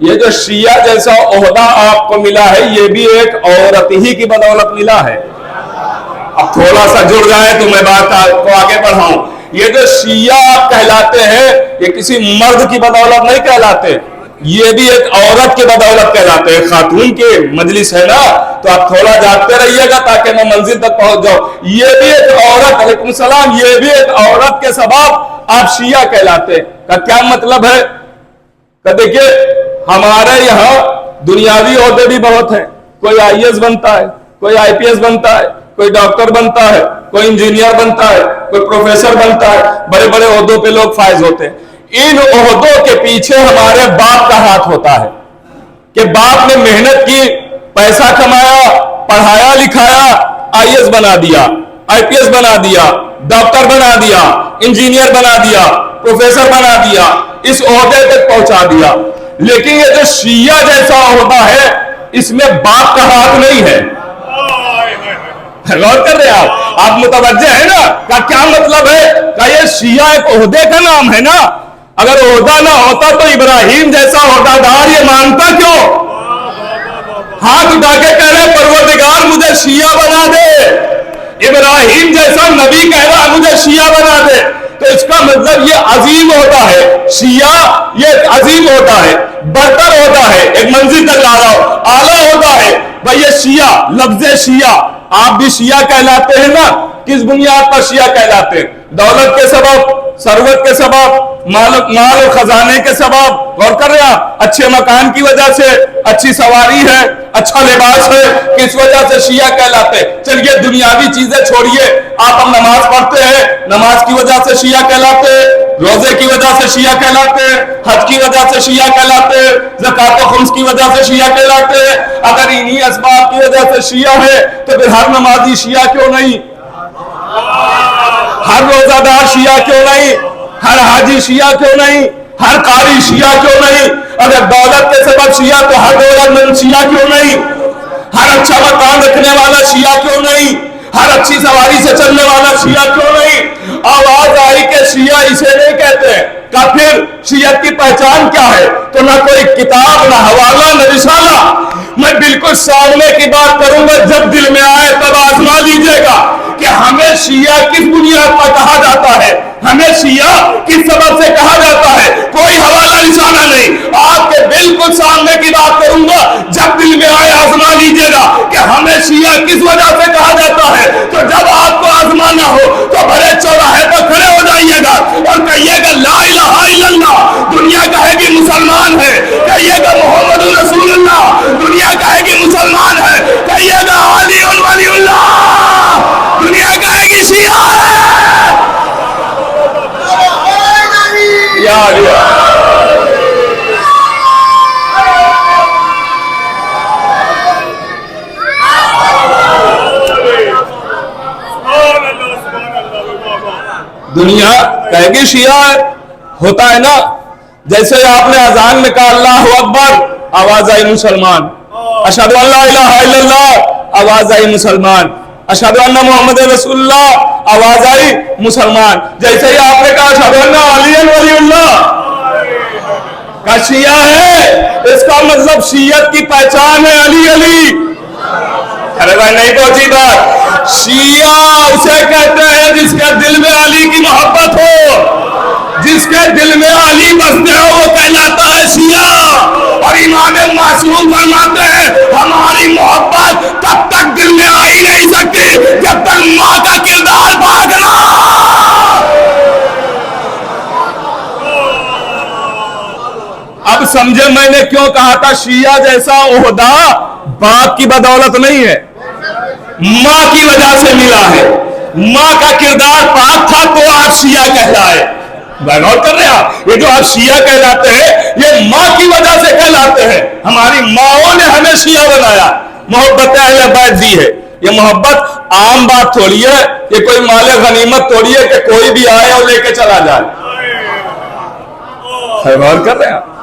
یہ جو شیعہ جیسا عہدہ آپ کو ملا ہے یہ بھی ایک عورت ہی کی بدولت ملا ہے. اب تھوڑا سا جڑ جائے تو میں بات کو آگے بڑھاؤں. یہ جو شیعہ آپ کہلاتے ہیں یہ کسی مرد کی بدولت نہیں کہلاتے, یہ بھی ایک عورت کی بدولت کہلاتے ہیں. خاتون کی مجلس ہے نا تو آپ تھوڑا جاگتے رہیے گا تاکہ میں منزل تک پہنچ جاؤں. یہ بھی ایک عورت, علیکم السلام, یہ بھی ایک عورت کے سبب آپ شیعہ کہلاتے ہیں. کا کیا مطلب ہے کہ دیکھیے ہمارے یہاں دنیاوی عہدے بھی بہت ہیں. کوئی آئی ایس بنتا ہے, کوئی آئی پی ایس بنتا ہے, کوئی ڈاکٹر بنتا ہے, کوئی انجینئر بنتا ہے, کوئی پروفیسر بنتا ہے. بڑے بڑے عہدوں پہ لوگ فائز ہوتے ہیں. ان عہدوں کے پیچھے ہمارے باپ کا ہاتھ ہوتا ہے کہ باپ نے محنت کی, پیسہ کمایا, پڑھایا لکھایا, آئی ایس بنا دیا, آئی پی ایس بنا دیا, ڈاکٹر بنا دیا, انجینئر بنا دیا, پروفیسر بنا دیا, اس عہدے تک پہنچا دیا. لیکن یہ جو شیعہ جیسا عہدہ ہے اس میں باپ کا ہاتھ نہیں ہے. غور کر رہے آپ متوجہ ہیں نا کہ کیا مطلب ہے کہ یہ شیعہ ایک عہدے کا نام ہے نا. اگر عہدہ نہ ہوتا تو ابراہیم جیسا عہدہ دار یہ مانتا کیوں؟ ہاتھ اٹھا کے کہہ رہے پروردگار مجھے شیعہ بنا دے, ابراہیم جیسا نبی کہہ رہا مجھے شیعہ بنا دے. تو اس کا مطلب یہ عظیم ہوتا ہے. شیعہ یہ ایک عظیم ہوتا ہے, برتر ہوتا ہے, ایک منزل تک لا رہا ہو, اعلیٰ ہوتا ہے. بھئی یہ شیعہ, لفظ شیعہ, آپ بھی شیعہ کہلاتے ہیں نا. کس بنیاد پر شیعہ کہلاتے ہیں؟ دولت کے سبب, ثروت کے سبب, مال و خزانے کے سبب. غور کر رہے آپ, اچھے مکان کی وجہ سے, اچھی سواری ہے, اچھا لباس ہے, کس وجہ سے شیعہ کہلاتے. چلیے دنیاوی چیزیں چھوڑیے, آپ ہم نماز پڑھتے ہیں, نماز کی وجہ سے شیعہ کہلاتے, روزے کی وجہ سے شیعہ کہلاتے, حج کی وجہ سے شیعہ کہلاتے, زکوٰۃ و خمس کی وجہ سے شیعہ کہلاتے. اگر انہی اسباب کی وجہ سے شیعہ ہے تو پھر ہر نمازی شیعہ کیوں نہیں, ہر روزہ دار شیعہ کیوں نہیں, ہر حاجی شیعہ کیوں نہیں, ہر قاری شیعہ کیوں نہیں؟ اگر دولت کے سبب شیعہ تو ہر دولت مند شیعہ کیوں نہیں, ہر اچھا مکان رکھنے والا شیعہ کیوں نہیں, ہر اچھی سواری سے چلنے والا شیعہ کیوں نہیں؟ آواز آئی کہ شیعہ اسے نہیں کہتے کہ پھر شیعت کی پہچان کیا ہے؟ تو نہ کوئی کتاب, نہ حوالہ, نہ رسالہ. میں بالکل سامنے کی بات کروں گا, جب دل میں آئے تب آزما لیجئے گا کہ ہمیں شیعہ کس بنیاد پر کہا جاتا ہے, ہمیں شیعہ کس سبب سے کہا جاتا ہے. کوئی حوالہ رسالہ نہیں, آپ کے بالکل سامنے کی بات کروں گا, جب دل میں آئے آزما لیجئے گا کہ ہمیں شیعہ کس وجہ سے کہا جاتا ہے. تو جب آپ کو آزمانا ہو تو بڑے چوراہے پر کھڑے ہو جائیے گا اور کہیے گا لا الہ الا اللہ, دنیا کہے گی مسلمان ہے. کہیے گا محمد رسول اللہ, دنیا کہے گی مسلمان ہے. کہیے گا علی ولی اللہ, دنیا کہے گی شیعہ ہے. دنیا کہے گی شیعہ ہے. ہوتا ہے نا, جیسے آپ نے اذان میں کہا اللہ اکبر, آواز آئی مسلمان. اشہدو ان لا الہ الا اللہ, آواز آئی مسلمان. اشہدو ان محمد رسول اللہ, آواز آئی مسلمان. جیسے ہی آپ نے کہا اشہدو ان علی ولی اللہ کا شیعہ ہے, اس کا مطلب شیعت کی پہچان ہے علی علی. ارے بھائی نہیں پہنچی بات. شیعہ اسے کہتے ہیں جس کے دل میں علی کی محبت ہو, جس کے دل میں علی بستے ہو وہ کہلاتا ہے شیعہ. اور امام معصوم فرماتے ہیں ہماری محبت تب تک دل میں آ ہی نہیں سکتی جب تک ماں کا کردار بھاگنا. اب سمجھے میں نے کیوں کہا تھا شیعہ جیسا عہدہ باپ کی بدولت نہیں ہے, ماں کی وجہ سے ملا ہے. ماں کا کردار پاک تھا تو آپ شیعہ کہلائے. غور کر رہے ہیں آپ, یہ جو آپ شیعہ کہلاتے ہیں یہ ماں کی وجہ سے کہلاتے ہیں. ہماری ماؤں نے ہمیں شیعہ بنایا, محبت اہل بیت دی ہے. یہ محبت عام بات تھوڑی ہے, یہ کوئی مال غنیمت تھوڑی ہے کہ کوئی بھی آئے اور لے کے چلا جائے. غور کر رہے ہیں آپ,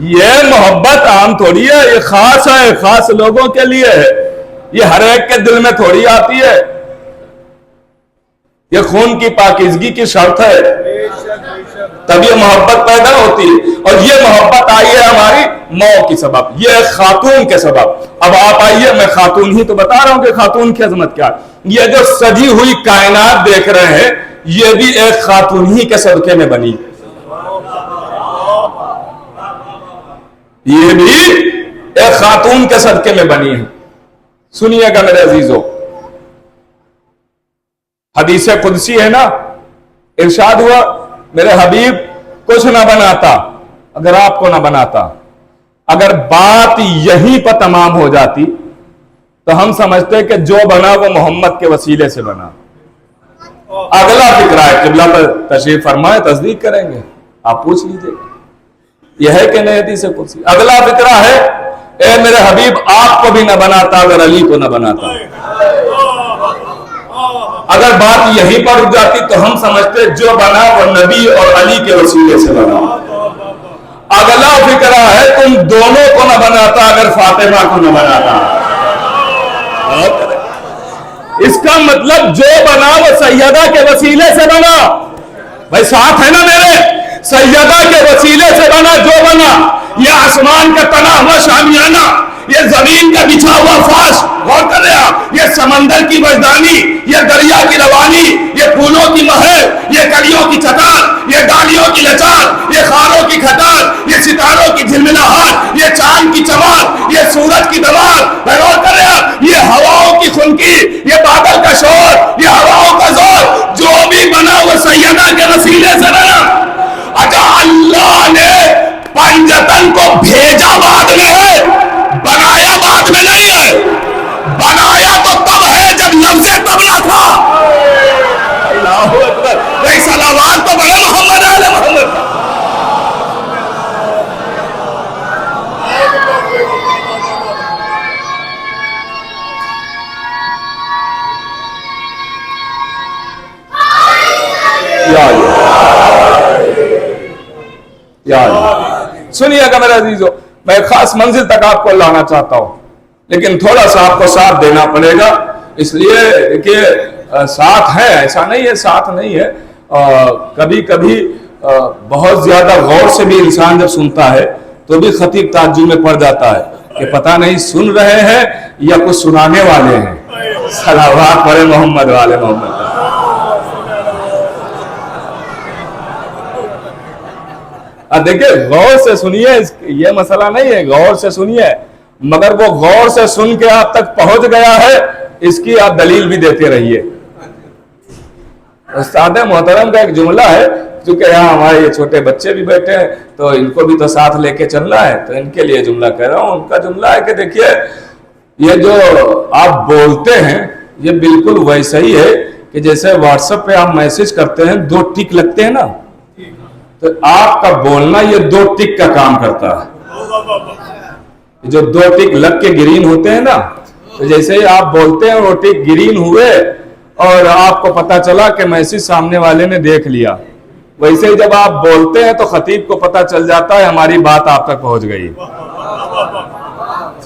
یہ محبت عام تھوڑی ہے, یہ خاص ہے, خاص لوگوں کے لیے ہے. یہ ہر ایک کے دل میں تھوڑی آتی ہے. یہ خون کی پاکیزگی کی شرط ہے. تب یہ محبت پیدا ہوتی ہے. اور یہ محبت آئی ہے ہماری ماں کی سبب, یہ خاتون کے سبب. اب آپ آئیے, میں خاتون ہی تو بتا رہا ہوں کہ خاتون کی عظمت کیا. یہ جو سجی ہوئی کائنات دیکھ رہے ہیں یہ بھی ایک خاتون ہی کے صدقے میں بنی, یہ بھی ایک خاتون کے صدقے میں بنی ہے. سنیے گا میرے عزیزوں, حدیث قدسی ہے نا, ارشاد ہوا میرے حبیب کچھ نہ بناتا اگر آپ کو نہ بناتا. اگر بات یہیں پر تمام ہو جاتی تو ہم سمجھتے کہ جو بنا وہ محمد کے وسیلے سے بنا. اگلا فکرہ ہے, قبلہ پر تشریف فرمائے تصدیق کریں گے, آپ پوچھ لیجئے یہ ہے کہ نہیں حدیث قدسی. اگلا فکرہ ہے اے میرے حبیب آپ کو بھی نہ بناتا اگر علی کو نہ بناتا. اگر بات یہیں پر رک جاتی تو ہم سمجھتے جو بنا وہ نبی اور علی کے وسیلے سے بنا. اگلا فکرہ ہے تم دونوں کو نہ بناتا اگر فاطمہ کو نہ بناتا. اس کا مطلب جو بنا وہ سیدہ کے وسیلے سے بنا. بھائی ساتھ ہے نا میرے, سیدہ کے وسیلے سے بنا جو بنا. یہ آسمان کا تنا ہوا شامیانہ, یہ زمین کا بچھا ہوا فاش, غور کر رہے آپ, یہ سمندر کی وجدانی, یہ دریا کی روانی, یہ پھولوں کی مہر, یہ کلیوں کی چٹار, یہ ڈالیوں کی لچار, یہ خاروں کی کھٹار, یہ ستاروں کی جھلملاہٹ, یہ چاند کی چمک, یہ سورج کی دمار, غور کر رہے آپ, یہ ہواؤں کی خنکی, یہ بادل کا شور, یہ ہواؤں کا زور, جو بھی بنا وہ سیدہ کے وسیلے سے بنا. اچھا اللہ نے پنجتن کو بھیجا بعد میں ہے, بنایا بعد میں نہیں ہے. بنایا تو تب ہے جب لفظ تبلا تھا. اللہ اکبر, بھائی صلوات تو بڑے محمد آل محمد. سنیے گا میرے عزیزو, میں خاص منزل تک آپ کو لانا چاہتا ہوں لیکن تھوڑا سا آپ کو ساتھ دینا پڑے گا, اس لیے کہ ساتھ ہے, ایسا نہیں ہے ساتھ نہیں ہے. کبھی کبھی بہت زیادہ غور سے بھی انسان جب سنتا ہے تو بھی خطیب تعجب میں پڑ جاتا ہے کہ پتہ نہیں سن رہے ہیں یا کچھ سنانے والے ہیں. صلوات پڑھے محمد والے محمد. دیکھیں غور سے سنیے, یہ مسئلہ نہیں ہے, غور سے سنیے, مگر وہ غور سے سن کے آپ تک پہنچ گیا ہے اس کی آپ دلیل بھی دیتے رہیے. استاد محترم کا ایک جملہ ہے, کیونکہ یہاں ہمارے یہ چھوٹے بچے بھی بیٹھے ہیں تو ان کو بھی تو ساتھ لے کے چلنا ہے, تو ان کے لیے جملہ کہہ رہا ہوں. ان کا جملہ ہے کہ دیکھیے یہ جو آپ بولتے ہیں یہ بالکل ویسا ہی ہے کہ جیسے واٹس ایپ پہ آپ میسج کرتے ہیں 2 ٹک لگتے ہیں نا, تو آپ کا بولنا یہ 2 ٹک کا کام کرتا ہے. جو 2 ٹک لگ کے گرین ہوتے ہیں نا, تو جیسے ہی آپ بولتے ہیں وہ ٹک گرین ہوئے اور آپ کو پتا چلا کہ میسج سامنے والے نے دیکھ لیا, ویسے ہی جب آپ بولتے ہیں تو خطیب کو پتا چل جاتا ہے ہماری بات آپ تک پہنچ گئی.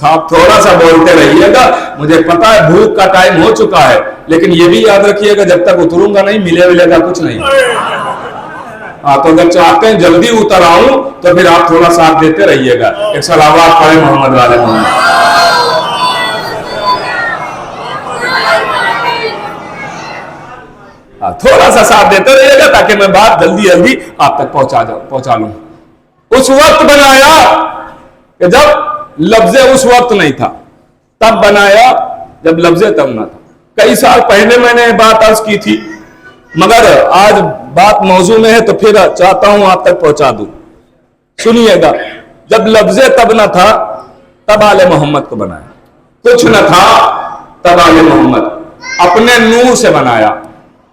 آپ تھوڑا سا بولتے رہیے گا, مجھے پتا ہے بھوک کا ٹائم ہو چکا ہے, لیکن یہ بھی یاد رکھیے گا جب تک اتروں گا نہیں ملے گا کچھ نہیں. تو اگر چاہتے ہیں جلدی اتر آؤں تو پھر آپ تھوڑا ساتھ دیتے رہیے گا. ایک صلوات پڑھے محمد والے محمد. تھوڑا سا ساتھ دیتے رہیے گا تاکہ میں بات جلدی آپ تک پہنچا لوں. اس وقت بنایا کہ جب لفظ اس وقت نہیں تھا, تب بنایا جب لفظ تب نہ تھا. کئی سال پہلے میں نے بات عرض کی تھی, مگر آج بات موضوع میں ہے تو پھر چاہتا ہوں آپ تک پہنچا دوں. سنیے گا, جب لفظ تب نہ تھا تب آل محمد کو بنایا. کچھ نہ تھا تب آل محمد اپنے نور سے بنایا.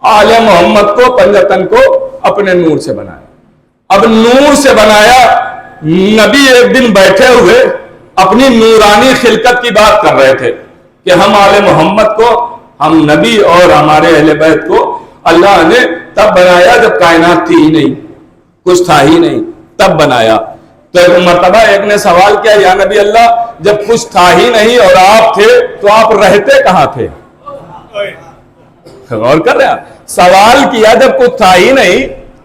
آل محمد کو پنجتن کو اپنے نور سے بنایا. اب نور سے بنایا, نبی ایک دن بیٹھے ہوئے اپنی نورانی خلقت کی بات کر رہے تھے کہ ہم آل محمد کو, ہم نبی اور ہمارے اہل بیت کو اللہ نے تب بنایا جب کائنات تھی ہی نہیں, کچھ تھا ہی نہیں, تب بنایا. تو ایک مرتبہ ایک نے سوال کیا, یا نبی اللہ جب کچھ تھا ہی نہیں اور آپ تھے تو آپ رہتے کہاں تھے؟ غور کر رہے ہیں, سوال کیا جب کچھ تھا ہی نہیں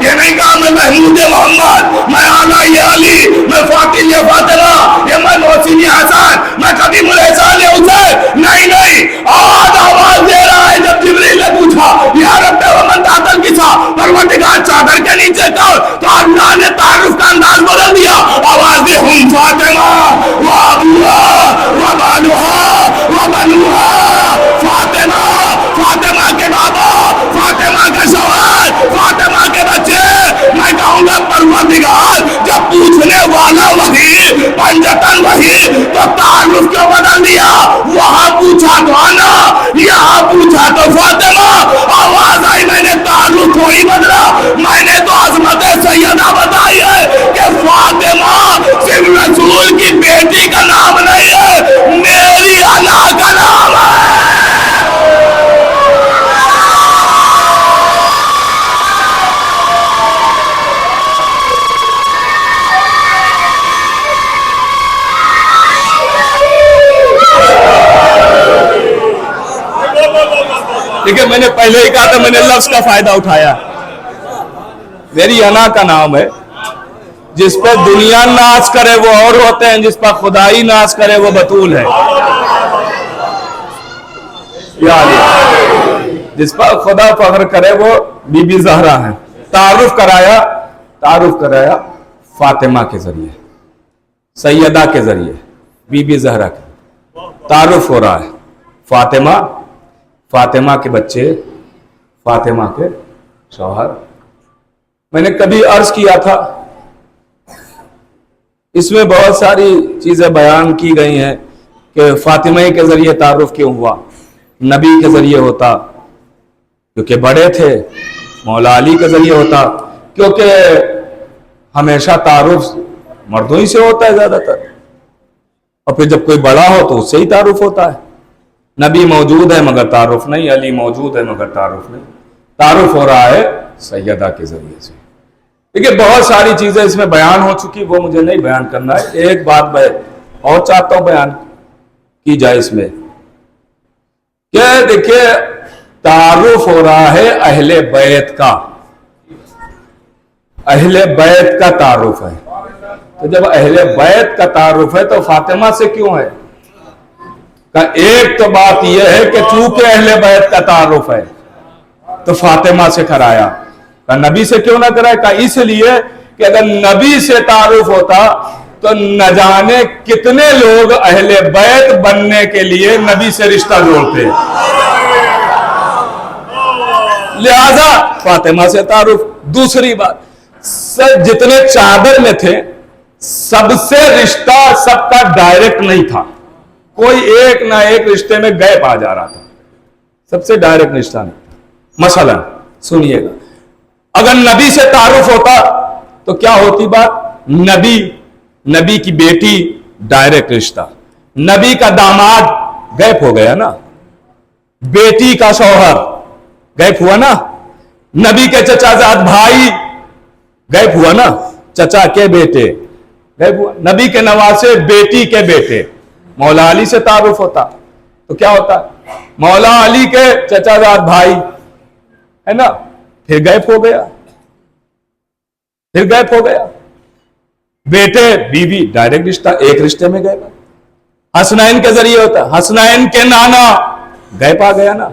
یہ نہیں کہا میں محمود محمد, میں آلا یہ علی, میں فاطم یہ فاطمہ, یہ میں محسن یہ حسن, میں قدیم الحسان یہ حسین. نہیں, آج آواز دے رہا ہے. جب جبریل نے پوچھا یا رب ومن تحت الکسا, پروردگار چادر کے نیچے کون, تو اللہ نے تعارف کا انداز بدل دیا. آواز دی ہم فاطمہ و ابوہا و بالوہا و بنوہا. فاطمہ, فاطمہ کے بابا, فاطمہ کے شوہر, فاطمہ کے بچے. میں کہوں گا پروردگار جب پوچھنے والا وہی, پنجتن وہی, تو تعارف کیوں بدل دیا؟ وہاں پوچھا تو آنا, یہاں پوچھا تو فاطمہ. آواز آئی میں نے تعارف کوئی بدلا, میں نے تو عظمت سیدہ بتائی ہے کہ فاطمہ صرف رسول کی بیٹی کا نام نہیں ہے, میری انا کا نام ہے. دیکھیں میں نے پہلے ہی کہا تھا, میں نے لفظ کا فائدہ اٹھایا. میری انا کا نام ہے. جس پہ دنیا ناز کرے وہ اور ہوتے ہیں, جس پر خدائی ناز کرے وہ بطول ہے. جس پر خدا فخر کرے وہ بی بی زہرا ہے. تعارف کرایا فاطمہ کے ذریعے, سیدہ کے ذریعے, بی بی زہرا کے تعارف ہو رہا ہے. فاطمہ کے بچے, فاطمہ کے شوہر. میں نے کبھی عرض کیا تھا, اس میں بہت ساری چیزیں بیان کی گئی ہیں کہ فاطمہ کے ذریعے تعارف کیوں ہوا. نبی کے ذریعے ہوتا کیونکہ بڑے تھے, مولا علی کے ذریعے ہوتا کیونکہ ہمیشہ تعارف مردوں ہی سے ہوتا ہے زیادہ تر, اور پھر جب کوئی بڑا ہو تو اس سے ہی تعارف ہوتا ہے. نبی موجود ہے مگر تعارف نہیں, علی موجود ہے مگر تعارف نہیں. تعارف ہو رہا ہے سیدہ کے ذریعے سے. دیکھیے بہت ساری چیزیں اس میں بیان ہو چکی, وہ مجھے نہیں بیان کرنا ہے. ایک بات میں اور چاہتا ہوں بیان کی جائے اس میں, کہ دیکھیے تعارف ہو رہا ہے اہل بیت کا, اہل بیت کا تعارف ہے. تو جب اہل بیت کا تعارف ہے تو فاطمہ سے کیوں ہے؟ کہ ایک تو بات یہ ہے کہ چونکہ اہل بیت کا تعارف ہے تو فاطمہ سے کرایا. کہ نبی سے کیوں نہ کرائے؟ کہ اس لیے کہ اگر نبی سے تعارف ہوتا تو نہ جانے کتنے لوگ اہل بیت بننے کے لیے نبی سے رشتہ جوڑتے. لہذا فاطمہ سے تعارف. دوسری بات, جتنے چادر میں تھے سب سے رشتہ سب کا ڈائریکٹ نہیں تھا, کوئی ایک نہ ایک رشتے میں گیپ آ جا رہا تھا, سب سے ڈائریکٹ رشتہ نہیں. مثلا سنیے گا, اگر نبی سے تعارف ہوتا تو کیا ہوتی بات؟ نبی کی بیٹی ڈائریکٹ رشتہ, نبی کا داماد گیپ ہو گیا نا, بیٹی کا شوہر گیپ ہوا نا, نبی کے چچا زاد بھائی گیپ ہوا نا, چچا کے بیٹے گیپ ہوا, نبی کے نواسے بیٹی کے بیٹے. مولا علی سے تعارف ہوتا تو کیا ہوتا؟ مولا علی کے چچا زاد بھائی ہے نا, پھر گیپ ہو گیا, بیٹے بیوی ڈائریکٹ رشتہ, ایک رشتے میں گئے. حسنین کے ذریعے ہوتا, حسنین کے نانا گیپ آ گیا نا,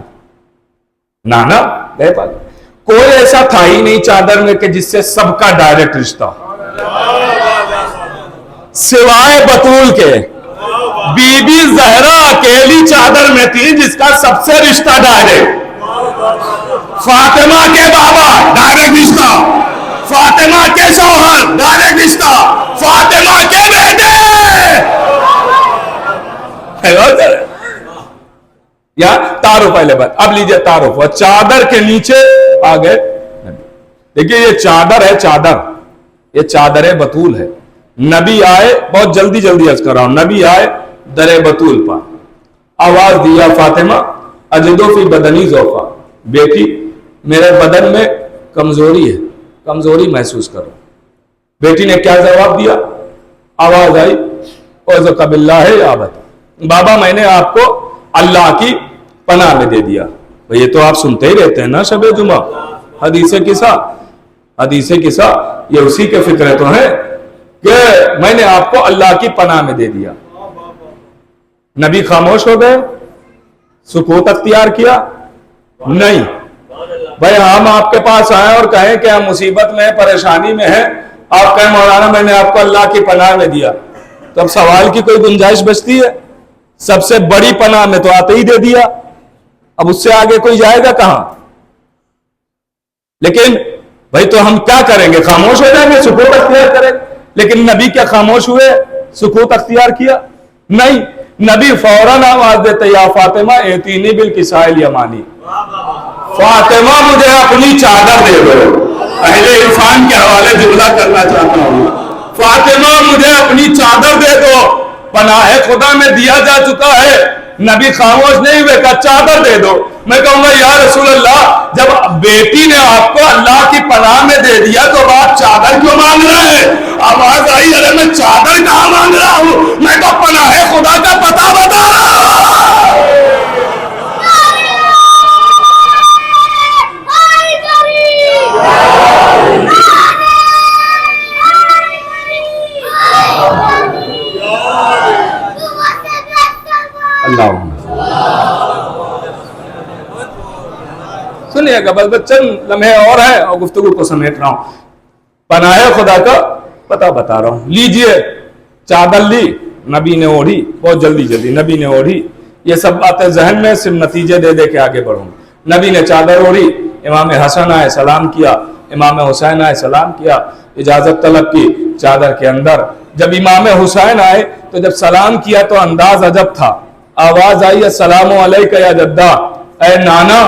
نانا گیپ آ گیا. کوئی ایسا تھا ہی نہیں چادر میں کہ جس سے سب کا ڈائریکٹ رشتہ, سوائے بطول کے. بی بی زہرا اکیلی چادر میں تھی جس کا سب سے رشتہ ڈائریکٹ. فاطمہ کے بابا ڈائریکٹ رشتہ, فاطمہ کے شوہر ڈائریکٹ رشتہ, فاطمہ کے بیٹے. یا تعارف پہلے بات. اب لیجئے تعارف, چادر کے نیچے آ گئے. دیکھیے یہ چادر ہے, یہ چادر بطول ہے. نبی آئے, بہت جلدی عرض کر رہا ہوں, نبی آئے در بطول پر, آواز دیا فاطمہ اجدو فی بدنی ضعفا, بیٹی میرے بدن میں کمزوری ہے, کمزوری محسوس کرو. بیٹی نے کیا جواب دیا؟ آواز آئی اعوذ باللہ یا بتا, بابا میں نے آپ کو اللہ کی پناہ میں دے دیا. یہ تو آپ سنتے ہی رہتے ہیں نا شب جمعہ, حدیث قصہ یہ اسی کے فکرے تو ہیں کہ میں نے آپ کو اللہ کی پناہ میں دے دیا. نبی خاموش ہو گئے, سکوت اختیار کیا؟ نہیں. بھائی ہم آپ کے پاس آئیں اور کہیں کہ ہم مصیبت میں پریشانی میں ہیں, آپ کہیں مولانا میں نے آپ کو اللہ کی پناہ میں دیا, تو اب سوال کی کوئی گنجائش بچتی ہے؟ سب سے بڑی پناہ میں تو آتے ہی دے دیا, اب اس سے آگے کوئی جائے گا کہاں؟ لیکن بھائی تو ہم کیا کریں گے؟ خاموش ہو جائیں گے, سکوت اختیار کریں گے؟ لیکن نبی کیا خاموش ہوئے, سکوت اختیار کیا؟ نہیں. نبی فوراً آواز دیتے, یا فاطمہ ایتینی بالکساء الیمانی, فاطمہ مجھے اپنی چادر دے دو. اہل عرفان کے حوالے جملہ کرنا چاہتا ہوں, فاطمہ مجھے اپنی چادر دے دو. پناہ خدا میں دیا جا چکا ہے. نبی خاموش نہیں ہوئے, کہا چادر دے دو. میں کہوں گا یا رسول اللہ, جب بیٹی نے آپ کو اللہ کی پناہ میں دے دیا تو آپ چادر کیوں مانگ رہے ہیں؟ آواز آئی, ارے میں چادر کہاں مانگ رہا ہوں, میں تو پناہ خدا کا پتہ بتا رہا ہوں. سنیے گا, بس چند لمحے اور ہیں اور گفتگو کو سمیٹ رہا ہوں. پناہ خدا کا پتہ بتا رہا ہوں. لیجئے چادر لی, نبی نے اوڑھی, بہت جلدی نبی نے اوڑھی. یہ سب باتیں ذہن میں, صرف نتیجے دے دے کے آگے بڑھوں. نبی نے چادر اوڑھی, امام حسن آئے سلام کیا, امام حسین آئے سلام کیا, اجازت طلب کی چادر کے اندر. جب امام حسین آئے تو جب سلام کیا تو انداز عجب تھا. آواز آئی, السلام علیکہ یا جدہ, اے نانا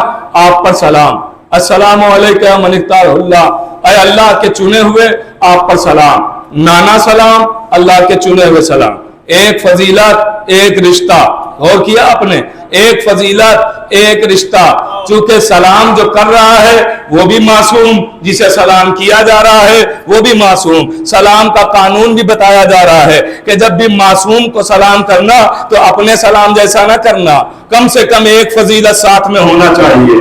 آپ پر سلام. السلام علیکہ یا من اختار اللہ, اے اللہ کے چنے ہوئے آپ پر سلام. نانا سلام, اللہ کے چنے ہوئے سلام. ایک فضیلت ایک رشتہ, غور کیا آپ نے, ایک فضیلت ایک رشتہ. چونکہ سلام جو کر رہا ہے وہ بھی معصوم, جسے سلام کیا جا رہا ہے وہ بھی معصوم. سلام کا قانون بھی بتایا جا رہا ہے کہ جب بھی معصوم کو سلام کرنا تو اپنے سلام جیسا نہ کرنا, کم سے کم ایک فضیلت ساتھ میں ہونا چاہیے.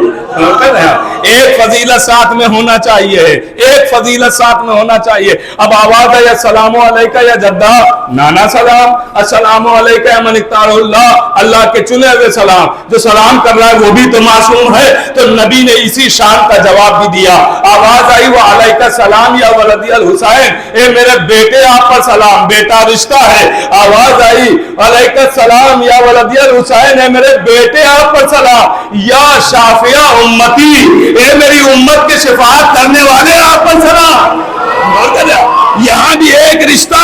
ایک فضیلت ساتھ میں ہونا چاہیے, ایک فضیلت ساتھ میں ہونا چاہیے. اب آواز ہے, السلام علیکہ یا جدہ, نانا سلام. السلام علیکہ یا من اختار اللہ, اللہ کے چنے ہوئے سلام. جو سلام کر رہا ہے وہ بھی تو معصوم ہے, تو نبی نے اسی شان کا جواب بھی دیا. آواز آئی, وہ علیکہ سلام یا ولدی الحسین, اے میرے بیٹے آپ پر سلام, بیٹا رشتہ ہے. آواز آئی, علیکہ سلام یا ولدی الحسین, اے میرے بیٹے آپ پر سلام. یا شافیہ امتی, اے میری امت کے شفاعت کرنے والے آپ پر سلام. یہاں بھی ایک رشتہ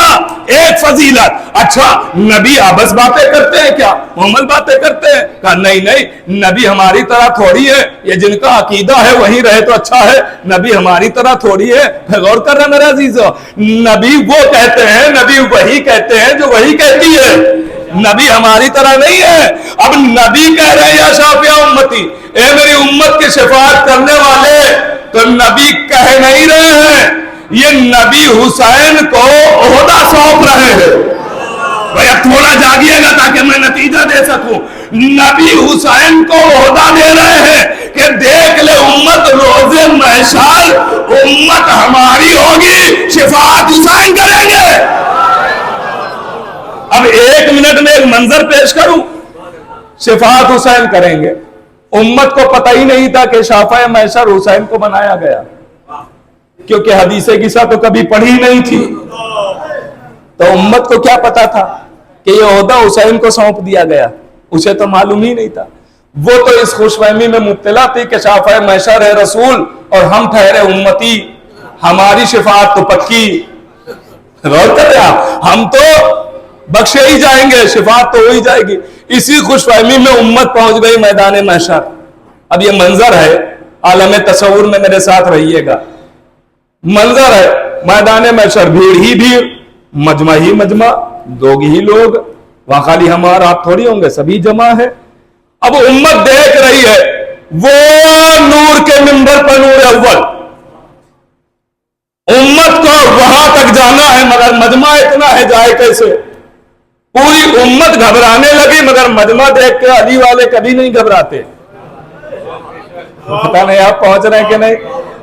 ایک فضیلت. اچھا نبی آبس باتیں کرتے ہیں کیا, محمد باتیں کرتے ہیں؟ کہا نہیں, نبی ہماری طرح تھوڑی ہے, یہ جن کا عقیدہ ہے وہی رہے تو اچھا ہے, نبی ہماری طرح تھوڑی ہے. غور کر رہا میرا عزیزو, نبی وہ کہتے ہیں, نبی وہی کہتے ہیں جو وہی کہتی ہے, نبی ہماری طرح نہیں ہے. اب نبی کہہ رہے ہیں یا شافیہ امتی, اے میری امت کی شفاعت کرنے والے, تو نبی کہہ نہیں رہے ہیں, یہ نبی حسین کو عہدہ سونپ رہے ہیں. بھئی اب تھوڑا جاگیے گا تاکہ میں نتیجہ دے سکوں. نبی حسین کو عہدہ دے رہے ہیں کہ دیکھ لے امت, روز محشر امت ہماری ہوگی, شفاعت حسین کریں گے. اب ایک منٹ میں ایک منظر پیش کروں, شفاعت حسین کریں گے. امت کو پتہ ہی نہیں تھا کہ شافع محشر حسین کو بنایا گیا, کیونکہ حدیث قصہ تو کبھی پڑھی نہیں تھی. تو امت کو کیا پتا تھا کہ یہ عہدہ حسین کو سونپ دیا گیا, اسے تو معلوم ہی نہیں تھا. وہ تو اس خوش فہمی میں مبتلا تھی کہ شافع محشر ہے رسول اور ہم ٹھہرے امتی, ہماری شفاعت تو پکی. غور کر رہے آپ, ہم تو بخشے ہی جائیں گے, شفاعت تو ہو ہی جائے گی. اسی خوش فہمی میں امت پہنچ گئی میدان محشر. اب یہ منظر ہے, عالم تصور میں میرے ساتھ رہیے گا. منظر ہے میدان محشر, بھیڑ ہی بھیڑ, مجمع ہی مجمع, لوگ ہی لوگ, وہاں خالی ہم اور آپ تھوڑی ہوں گے, سبھی جمع ہے. اب امت دیکھ رہی ہے وہ نور کے منبر پر نور اول, امت کو وہاں تک جانا ہے مگر مجمع اتنا ہے جائے کیسے. پوری امت گھبرانے لگی مگر مجمع دیکھ کے علی والے کبھی نہیں گھبراتے. پتہ نہیں آپ پہنچ رہے ہیں کہ نہیں.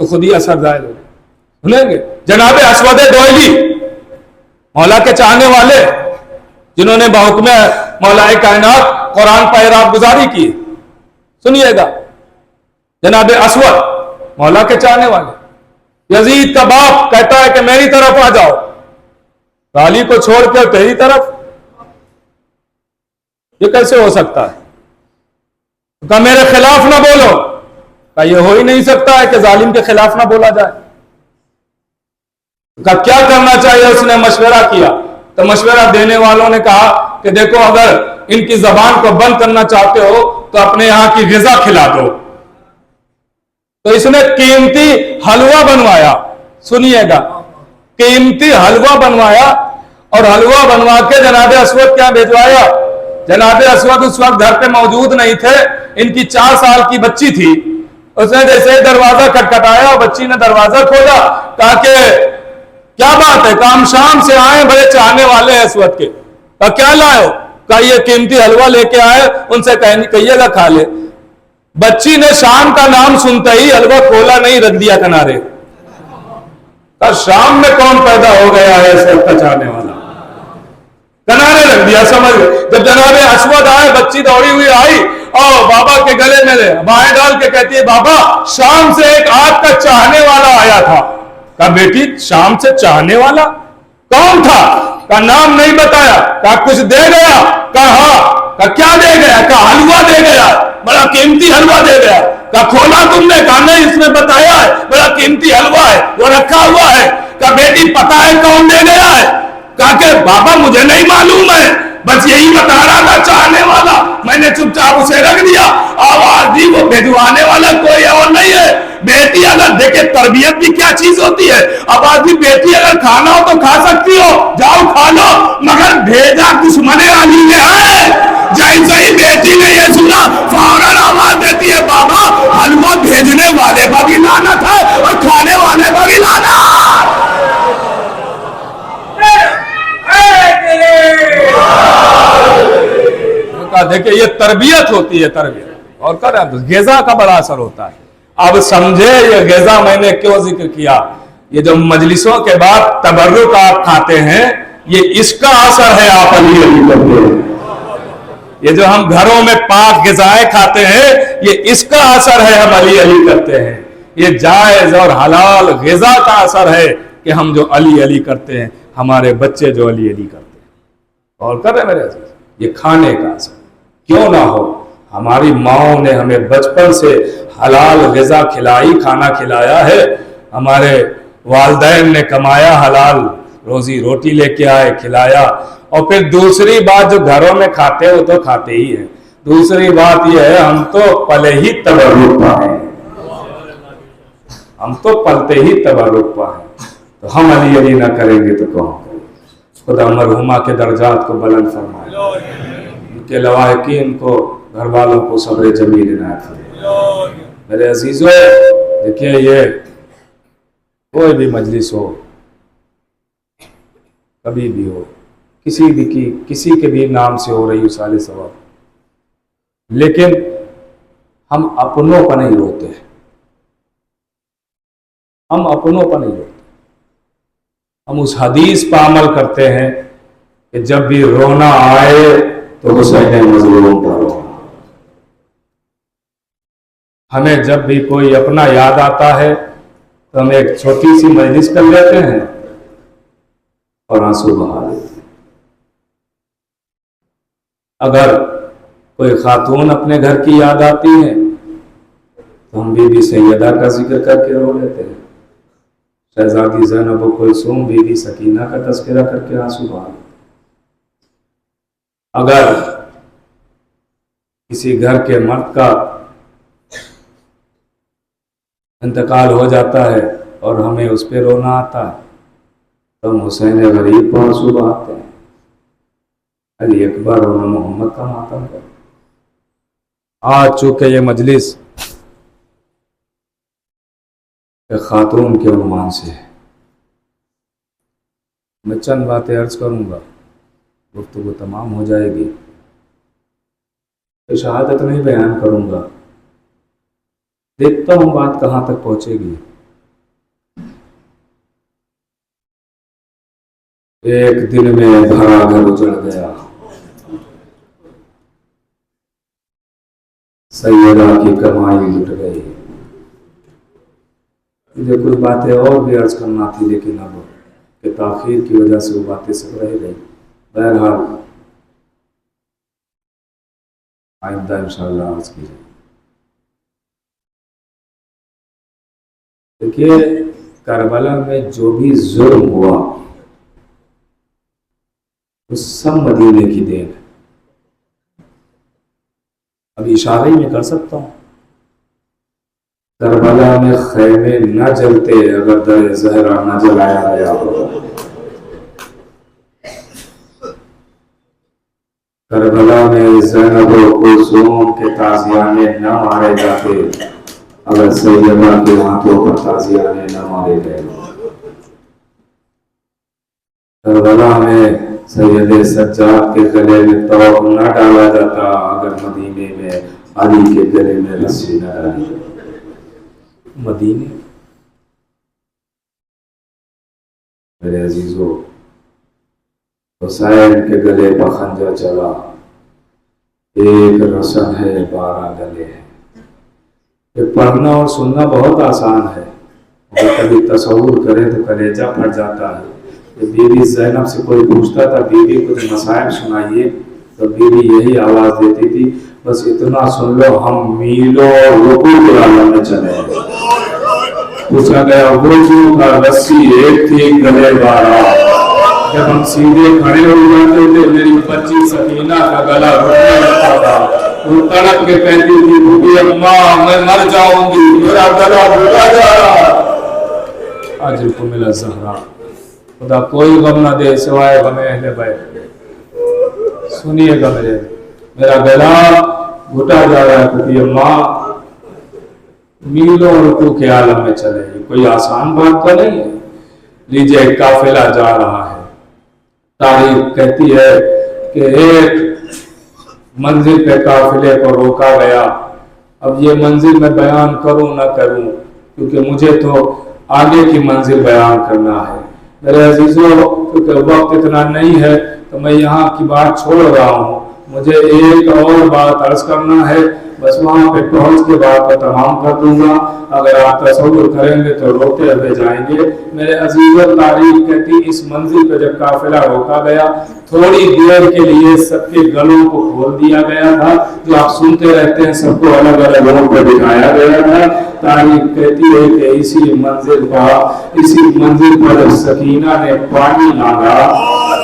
تو خود ہی اثر ظاہر ہو سنیں گے جناب اسود دوئلی مولا کے چاہنے والے جنہوں نے بحکم مولا کائنات قرآن پر اعراب گزاری کی. سنیے گا جناب اسود مولا کے چاہنے والے. یزید کا باپ کہتا ہے کہ میری طرف آ جاؤ, علی کو چھوڑ کے تیری طرف, یہ کیسے ہو سکتا ہے؟ کہا میرے خلاف نہ بولو. کہا یہ ہو ہی نہیں سکتا ہے کہ ظالم کے خلاف نہ بولا جائے. کہا کیا کرنا چاہیے؟ اس نے مشورہ کیا تو مشورہ دینے والوں نے کہا کہ دیکھو اگر ان کی زبان کو بند کرنا چاہتے ہو تو اپنے یہاں کی غذا کھلا دو. تو اس نے قیمتی حلوہ بنوایا. سنیے گا قیمتی حلوہ بنوایا اور حلوہ بنوا کے جناب اسود کیا بھیجوایا. جناب اسود اس وقت گھر پہ موجود نہیں تھے, ان کی 4 سال کی بچی تھی. اس نے جیسے دروازہ کھٹکھٹایا اور بچی نے دروازہ کھولا, کہا کہ کیا بات ہے؟ کہا ہم شام سے آئے, بڑے چاہنے والے ہیں اسود کے. کہا کیا لائے ہو؟ کہا یہ قیمتی حلوہ لے کے آئے, ان سے کہیے گا کھا لے. بچی نے شام کا نام سنتے ہی حلوہ کھولا نہیں, رکھ دیا کنارے. کہا شام میں کون پیدا ہو گیا ہے اسود کا چاہنے والا؟ کنارے رکھ دیا. سمجھ گئے. جب جناب اسود آئے, بچی دوڑی ہوئی آئی اور بابا کے گلے میں بائیں ڈال کے کہتی ہے بابا شام سے ایک آپ کا چاہنے والا آیا تھا. کہا بیٹی شام سے چاہنے والا کون تھا؟ کہا نام نہیں بتایا. کہا کچھ دے گیا؟ کہا ہاں. کہا کیا دے گیا؟ کہا حلوہ دے گیا, بڑا قیمتی حلوہ دے گیا. کہا کھولا تم نے؟ کہا نہیں, اس نے بتایا ہے بڑا قیمتی حلوہ ہے, وہ رکھا ہوا ہے. کہا بیٹی پتا ہے کون دے گیا ہے؟ کہا کہ بابا مجھے نہیں معلوم ہے, بس یہی بتا رہا تھا چاہنے والا, میں نے چپ چاپ اسے رکھ دیا. آواز دی وہ بھجوانے والا کوئی اور نہیں ہے. بیٹی اگر دیکھے تربیت بھی کیا چیز ہوتی ہے. آواز دی بیٹی اگر کھانا ہو تو کھا سکتی ہو, جاؤ کھا لو, مگر بھیجا دشمن علی نے ہے. جیسے ہی بیٹی نے یہ سنا فوراً آواز دیتی ہے بابا حلوہ بھیجنے والے کا بھی لعنت ہے اور کھانے والے کا بھی لعنت. دیکھیں یہ تربیت ہوتی ہے, تربیت. اور غذا کا بڑا اثر ہوتا ہے. اب سمجھے یہ غذا میں نے کیوں ذکر کیا. یہ جو مجلسوں کے بعد تبرک آپ کھاتے ہیں, یہ اس کا اثر ہے. آپ علی علی کرتے ہیں. یہ جو ہم گھروں میں پاک غذائیں کھاتے ہیں, یہ اس کا اثر ہے, ہم علی علی کرتے ہیں. یہ جائز اور حلال غذا کا اثر ہے کہ ہم جو علی علی کرتے ہیں, ہمارے بچے جو علی علی کرتے ہیں. اور کر رہے میرے عزیز, یہ کھانے کا اثر کیوں نہ ہو. ہماری ماؤں نے ہمیں بچپن سے حلال غذا کھلائی, کھانا کھلایا ہے. ہمارے والدین نے کمایا حلال روزی روٹی لے کے آئے, کھلایا. اور پھر دوسری بات جو گھروں میں کھاتے وہ تو کھاتے ہی ہیں. دوسری بات یہ ہے ہم تو پلے ہی تبرک پا ہیں, ہم تو پلتے ہی تبرک پا ہیں. تو ہم علی علی نہ کریں گے تو کون کریں. خدا مرحومہ کے درجات کو بلند فرمائے, ان کے لواحقین کو, گھر والوں کو صبر جمیل عنایت فرمائے. میرے عزیزوں دیکھیے, یہ کوئی بھی مجلس ہو, کبھی بھی ہو, کسی کے بھی نام سے ہو رہی سال ثواب, لیکن ہم اپنوں پر نہیں روتے. ہم اپنوں پر نہیں روتے. ہم اس حدیث پر عمل کرتے ہیں کہ جب بھی رونا آئے تو حسین مظلوم پر رونا. ہمیں جب بھی کوئی اپنا یاد آتا ہے تو ہم ایک چھوٹی سی مجلس کر لیتے ہیں اور آنسو بہا دیتے ہیں. اگر کوئی خاتون اپنے گھر کی یاد آتی ہے تو ہم بی بی سیدہ کا ذکر کر کے رو لیتے ہیں. شہزادی زینب و کلثوم, بی بی سکینہ کا تذکرہ کر کے آنسو بہا دیتے ہیں. اگر کسی گھر کے مرد کا انتقال ہو جاتا ہے اور ہمیں اس پہ رونا آتا ہے تو ہم حسین غریب کو آنسو بہاتے ہیں. علی اکبر اور محمد کا ماتم کرتے ہیں. آج چونکہ یہ مجلس ایک خاتون کے عنوان سے ہے, میں چند باتیں عرض کروں گا, گفتگو تمام ہو جائے گی. شہادت نہیں بیان کروں گا, دیکھتا ہوں بات کہاں تک پہنچے گی. ایک دن میں بھرا گھر اجڑ گیا، سیدہ کی کمائی لٹ گئی۔ مجھے کچھ باتیں اور بھی عرض کرنا تھی، لیکن اب کہ تاخیر کی وجہ سے وہ باتیں سب رہ گئی۔ بہرحال آئندہ انشاءاللہ عرض کی جائے۔ دیکھیے، کربلا میں جو بھی ظلم ہوا وہ سب مدینے کی دین ہے۔ اب اشارے ہی میں کر سکتا ہوں، کربلا میں خیمے نہ جلتے اگر در زہرا نہ جلایا گیا ہوتا، کربلا میں زینب و کلثوم کے تازیانے نہ مارے جاتے اگر سیدہ کے ہاتھوں پر تازیانے نہ مارے گئے، کربلا میں سید سجاد کے گلے میں توق نہ ڈالا جاتا اگر مدینے میں علی کے گلے میں رسی نہ ڈالی جاتی۔ مدینے میرے عزیزو، حسین کے گلے پر خنجر چلا، ایک رسم ہے 12 گلے ہیں۔ یہ پڑھنا اور سننا بہت آسان ہے، اور کبھی تصور کرے تو کلیجہ پھٹ جاتا ہے۔ بیوی زینب سے کوئی پوچھتا تھا بیوی کچھ مسائل سنائیے، تو بیوی یہی آواز دیتی تھی، بس اتنا سن لو ہم میلوں اور رکوع کے عالم میں چلے گئے۔ پوچھا گیا وضو کا رسی ایک تھی گلے 12، جب ہم سیدھے کھڑے ہو جاتے تھے میری بچی سکینہ کا گلا گھٹنے لگتا تھا، وہ تڑپ کے کہتی تھی بھوبی اماں میں مر جاؤں گی، میرا گلا گھٹا جا رہا۔ اجرکم الی الزہرا، خدا کوئی غم نہ دے سوائے غم اہل بیت۔ سنیے گا میرا گلا گھٹا جا رہا ہے بھوبی اماں، میلوں رکوع کے عالم میں چلے گی، کوئی آسان بات تو نہیں ہے۔ لیجئے قافلہ جا رہا ہے، تاریخ کہتی ہے کہ ایک منزل پہ قافلے کو روکا گیا۔ اب یہ منزل میں بیان کروں نہ کروں کیونکہ مجھے تو آگے کی منزل بیان کرنا ہے۔ میرے عزیزو، کیونکہ وقت اتنا نہیں ہے تو میں یہاں کی بات چھوڑ رہا ہوں، مجھے ایک اور بات عرض کرنا ہے، بس وہاں پہ پہنچ کے بات کو تمام کر دوں گا۔ اگر آپ تصور کریں گے تو روتے ہوئے جائیں گے۔ میرے عزیزو، تاریخ کہتی اس منزل پہ جب قافلہ روکا گیا، تھوڑی دیر کے لیے سب کے گلوں کو کھول دیا گیا تھا، جو آپ سنتے رہتے ہیں سب کو الگ الگ گلوں پہ دکھایا گیا تھا۔ تاریخ کہتی ہے کہ اسی منزل پر جب سکینہ نے پانی مانگا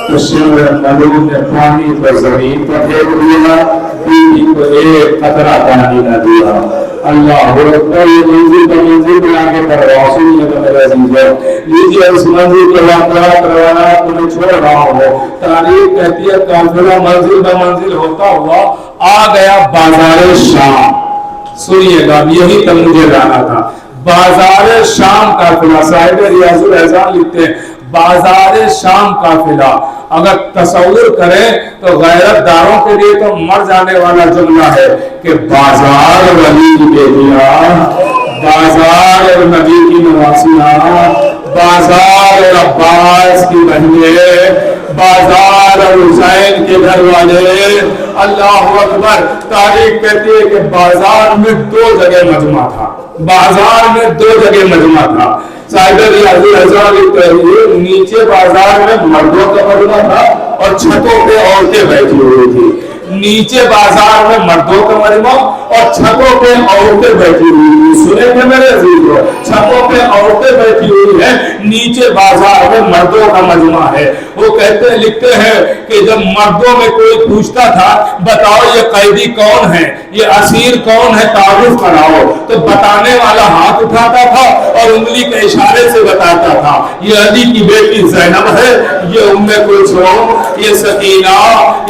تو شمر ملوم نے پانی پر زمین پر پھینک دیا، بیوی کو ایک قطرہ پانی نہ دیا۔ اللہ اکبر، یہ منزل میں آگے پر واصل ہے میرے عزیزو۔ لیجیے اس منزل کے واقعات روایات کو میں چھوڑ رہا ہوں۔ تاریخ کہتی ہے قافلہ منزل بہ منزل ہوتا ہوا آ گیا بازار شام۔ سنیے گا، یہی تک مجھے جانا تھا۔ بازار شام قافلہ، صاحب ریاض الاحسان لکھتے ہیں بازار شام قافلہ۔ اگر تصور کریں تو غیرت داروں کے لیے تو مر جانے والا جملہ ہے کہ بازار ولی کی بیٹیاں، بازار اور نبی کی نواسیاں، بازار اور عباس کی بہنیں، بازار اور حسین کے گھر والے۔ اللہ اکبر، تاریخ کہتی ہے کہ بازار میں 2 جگہ مجمع تھا، بازار میں 2 جگہ مجمع تھا۔ صاحب ریاض الاحسان لکھتے ہیں نیچے بازار میں مردوں کا مجمع تھا اور چھتوں پہ عورتیں بیٹھی ہوئی تھی۔ نیچے بازار میں مردوں کا مجمع اور چھتوں پہ عورتیں بیٹھی ہوئی تھی۔ سنے تھے میرے عزیزو، چھتوں پہ عورتیں بیٹھی ہوئی ہیں، نیچے بازار میں مردوں کا مجمع ہے۔ وہ کہتے ہیں، لکھتے ہیں کہ جب مردوں میں کوئی پوچھتا تھا بتاؤ یہ قیدی کون ہے، یہ اسیر کون ہے، تعارف کراؤ، تو بتانے والا ہاتھ اٹھاتا تھا اور انگلی کے اشارے سے بتاتا تھا یہ علی کی بیٹی زینب ہے، یہ ام کلثوم، یہ سکینہ،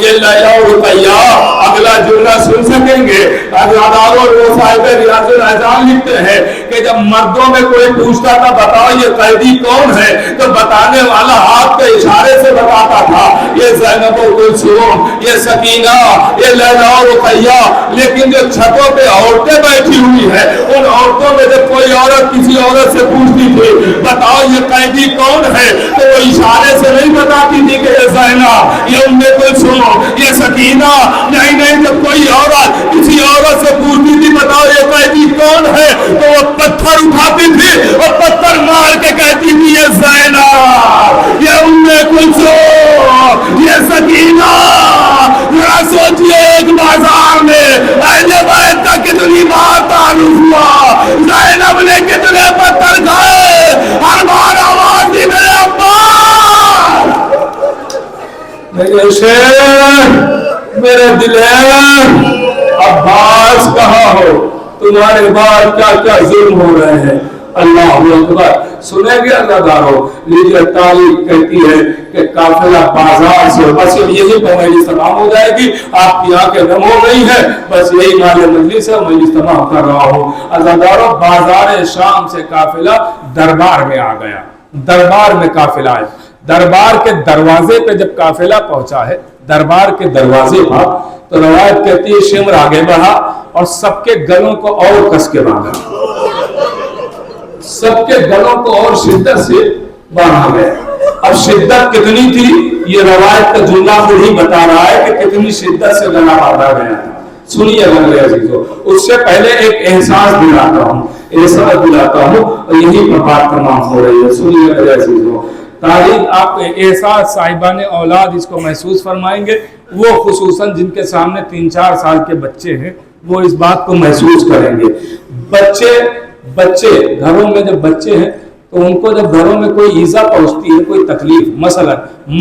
یہ لیلا و رقیہ۔ اگلا جملہ سن سکیں گے؟ صاحب ریاض الاحسان لکھتے ہیں کہ جب مردوں میں کوئی پوچھتا تھا بتاؤ یہ قیدی کون ہے تو بتانے والا ہاتھ کے اشارے سے بتاتا تھا یہ زینب و کلثوم، یہ سکینہ، یہ لیلا و رقیہ۔ لیکن جو چھتوں پہ عورتیں بیٹھی ہوئی ہیں ان عورتوں میں جب کوئی عورت کسی عورت سے پوچھتی تھی بتاؤ یہ قیدی کون ہے تو وہ اشارے سے نہیں بتاتی تھی کہ یہ زینب، یہ ام کلثوم، یہ سکینہ، نہیں جب کوئی عورت کسی عورت سے پوچھتی تھی بتاؤ یہ قیدی کون ہے تو وہ پتھر اٹھاتی تھی اور پتھر مار کے کہتی تھی یہ زینب، یہ ام کلثوم، یہ سکینہ۔ ذرا سوچئے ایک بازار میں اہل بیت کا کتنی بار تعارف ہوا، زینب نے کتنے پتھر کھائے، ہر بار آواز دی میرے ابا، میرے شیر، میرے دلیر، عباس کہاں ہو، تمہارے بعد کیا کیا ظلم ہو رہے ہیں۔ اللہ اکبر۔ سنیں گے اللہ دارو، لیجیے تاریخ کہتی ہے کہ قافلہ بازار سے، بس یہی تو مجلس تمام ہو جائے گی، آپ کی آنکھیں نم ہو گئی ہیں، بس یہی نال مجلس ہے، مجلس تمام کر رہا ہوں۔ اللہ دارو، بازار شام سے قافلہ دربار میں آ گیا، دربار میں قافلہ آیا، دربار کے دروازے پہ جب قافلہ پہنچا ہے، دربار کے دروازے پر، تو روایت کہتی ہے شمر آگے بڑھا اور سب کے گلوں کو اور کس کے باندھا، سب کے گلوں کو اور شدت سے باندھا گیا۔ اب شدت کتنی تھی یہ روایت کا جملہ خود ہی بتا رہا ہے کہ کتنی شدت سے گلا باندھا گیا تھا۔ سنیے میرے عزیزو، اس سے پہلے ایک احساس دلاتا ہوں اور یہی پر بات تمام ہو رہی ہے۔ سنیے میرے عزیزو، تاریخ آپ احساس صاحبان اولاد اس کو محسوس فرمائیں گے، وہ خصوصاً جن کے سامنے 3-4 سال کے بچے ہیں وہ اس بات کو محسوس کریں گے۔ بچے گھروں میں جب بچے ہیں تو ان کو جب گھروں میں کوئی ایذا پہنچتی ہے، کوئی تکلیف، مثلا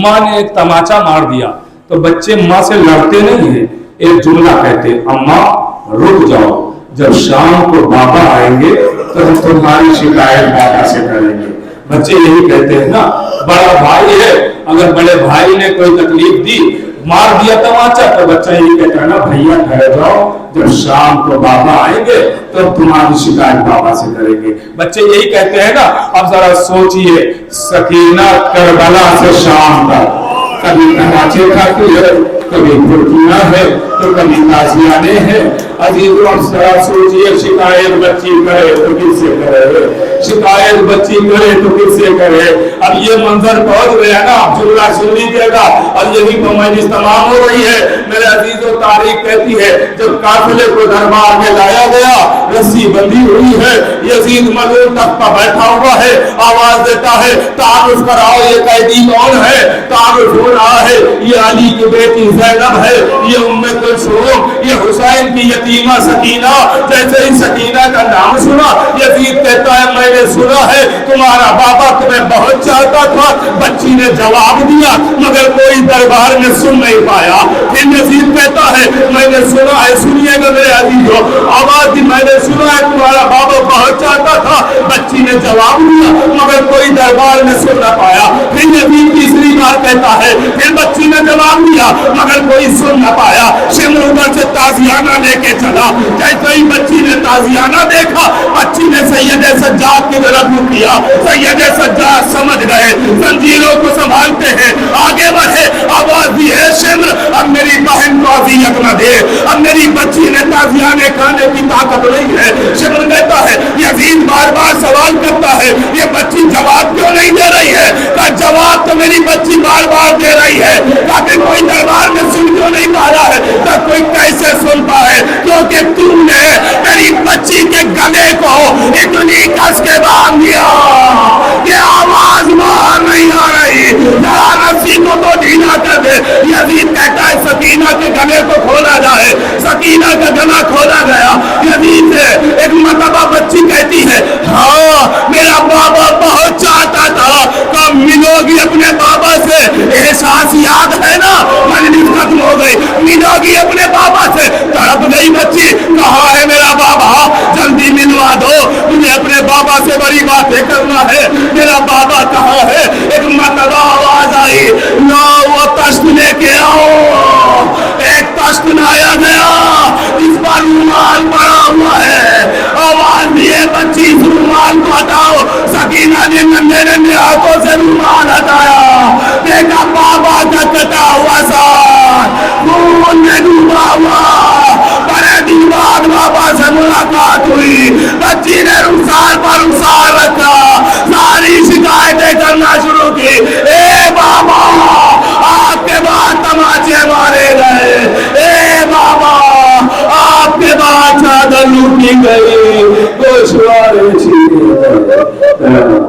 ماں نے ایک تماچا مار دیا تو بچے ماں سے لڑتے نہیں ہیں، ایک جملہ کہتے ہیں، اماں رک جاؤ، جب شام کو بابا آئیں گے تو ہم تمہاری شکایت بابا سے کریں گے۔ بچے یہی کہتے ہیں نا، بڑا بھائی ہے، اگر بڑے بھائی نے کوئی تکلیف دی، مار دیا تماچا، تو بچہ یہی کہتا ہے نا بھیا ٹھہر جاؤ، جب شام کو بابا آئیں گے تو تمہاری شکایت بابا سے کریں گے۔ بچے یہی کہتے ہیں نا۔ اب ذرا سوچئے، سکینہ کربلا سے شام تک کبھی تماچے کھاتی ہے، کبھی پھرکیاں ہے تو کبھی تازیانے ہیں۔ عزیزوں ذرا سوچئے، شکایت بچی کرے تو کس سے کرے، شکایت بچی کرے تو کس سے کرے۔ اب یہ منظر پہنچ گیا نا، آپ جملہ سن لیجیے گا، اور یہی تو مجلس تمام ہو رہی ہے۔ میرے عزیزوں، تاریخ کہتی ہے جب قافلے کو دربار میں لایا گیا، رسی بندھی ہوئی ہے، یزید ملعون تخت پر بیٹھا ہوا ہے، آواز دیتا ہے تعارف کراؤ یہ قیدی کون ہے۔ تعارف ہو رہا ہے، یہ علی کی بیٹی زینب ہے، یہ ام کلثوم، یہ حسین کی یتیمہ سکینہ۔ جیسے ہی سکینہ کا نام سنا، یزید کہتا ہے میں نے سنا ہے تمہارا بابا تمہیں بہت چاہتا تھا۔ بچی نے جواب دیا مگر کوئی دربار میں سن نہیں پایا۔ پھر یزید کہتا ہے میں نے سنا ہے، سنیے گا میرے عزیزو، آواز دی میں نے سنا ہے تمہارا بابا بہت چاہتا تھا۔ بچی نے جواب دیا مگر کوئی دربار میں سن نہ پایا۔ پھر یزید تیسری بار کہتا ہے، پھر بچی نے جواب دیا مگر کوئی سن نہ پایا۔ شمر ادھر سے تازیانہ لے کے چلا، جیسے ہی بچی نے تازیانہ دیکھا، بچی نے سید سجاد کی طرف رخ کیا۔ سید سجاد سمجھ گئے زنجیروں کو سنبھالتے ہیں، آگے بڑھے، آواز دی ہے شمر اب میری بہن کو اذیت نہ دے، اب میری بچی نے تازیانے کھانے کی طاقت نہیں ہے۔ شمر کہتا ہے، یزید بار بار سوال کرتا ہے یہ بچی جواب کیوں نہیں دے رہی ہے؟ کہ جواب تو میری بچی بار بار دے رہی ہے، کہ کوئی دربار میں سن کیوں نہیں پا رہا ہے؟ کہ کوئی کیسے سن پائے؟ کیونکہ تم نے میری بچی کے گلے کو اتنی کس کے باندھ دیا، یہ آواز باہر نہیں آ رہی، ذرا رسی کو تو ڈھیلا کر دے۔ یزید کہتا ہے سکینہ کے گلے کو کھولا جائے۔ سکینہ کا گلا کھولا گیا۔ یزید سے ایک مرتبہ بچی کہتی ہے، ہاں میرا بابا بہت چاہتا تھا کہ ملو گی اپنے بابا سے، احساس یاد ہے نا؟ مجلس ختم ہو گئی، ملو گی اپنے بابا سے۔ تڑپ گئی بچی، کہاں ہے میرا بابا؟ جلدی ملوا دو، مجھے اپنے بابا سے بڑی باتیں کرنا ہے، میرا بابا کہاں ہے؟ ایک مرتبہ آواز آئی، لا وہ تشت لے کے آؤ۔ ایک تشت لایا گیا، اس پر رومال پڑا ہوا ہے، آواز دیے بچی بندے نے میرے ہاتھوں سے رومال ہٹایا، دیکھا بابا کا کٹا ہوا سار خون میں ڈوبا ہوا، بڑے دن بعد بابا سے ملاقات ہوئی، بچی نے رخسار پر رخسار رکھا، ساری شکایتیں کرنا شروع کی، اے بابا آپ کے بعد تماچے مارے گئے، اے بابا آپ کے بعد چادر لوٹی گئی، گوشوارے چھینے گئے۔